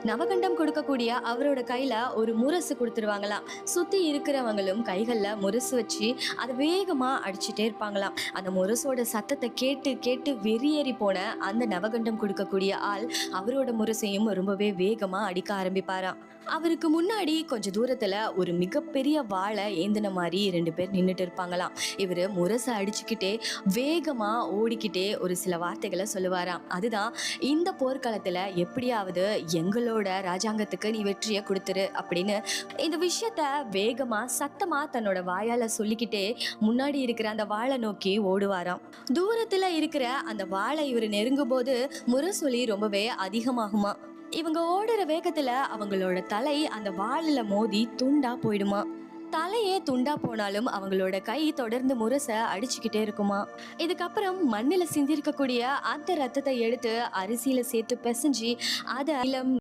நவகண்டம் கொடுக்கக்கூடிய அவரோட கையில ஒரு முரசு கொடுத்துருவாங்களாம். சுத்தி இருக்கிறவங்களும் கைகள்ல முரசு வச்சு அதை வேகமா அடிச்சுட்டே இருப்பாங்களாம். அந்த முரசோட சத்தத்தை கேட்டு கேட்டு வெறியேறி போன அந்த நவகண்டம் கொடுக்கக்கூடிய ஆள் அவரோட முரசையும் ரொம்பவே வேகமா அடிக்க ஆரம்பிப்பாராம். அவருக்கு முன்னாடி கொஞ்ச தூரத்துல ஒரு மிகப்பெரிய வாளை ஏந்தின மாதிரி 2 பேர் நின்னுட்டு இருப்பாங்களாம். இவரு முரசை அடிச்சுக்கிட்டே வேகமா ஓடிக்கிட்டே ஒரு சில வார்த்தைகளை சொல்லுவாராம். அதுதான், இந்த போர்க்களத்துல எப்படியாவது எங்களோட ராஜாங்கத்துக்கு நீ வெற்றியை கொடுத்துரு அப்படின்னு இந்த விஷயத்த வேகமா சத்தமா தன்னோட வாயால சொல்லிக்கிட்டே முன்னாடி இருக்கிற அந்த வாளை நோக்கி ஓடுவாராம். தூரத்துல இருக்கிற அந்த வாளை இவர் நெருங்கும் போது முரசொலி ரொம்பவே அதிகமாகுமா. இவங்க ஓடுற வேகத்துல அவங்களோட தலை அந்த வாளில மோதி துண்டா போயிடுமா. தலையே துண்டா போனாலும் அவங்களோட கை தொடர்ந்து முரச அடிச்சுக்கிட்டே இருக்குமா. இதுக்கப்புறம் மண்ணில சிந்திருக்கக்கூடிய அந்த ரத்தத்தை எடுத்து அரிசியில சேர்த்து பிசைஞ்சு அதை இளம்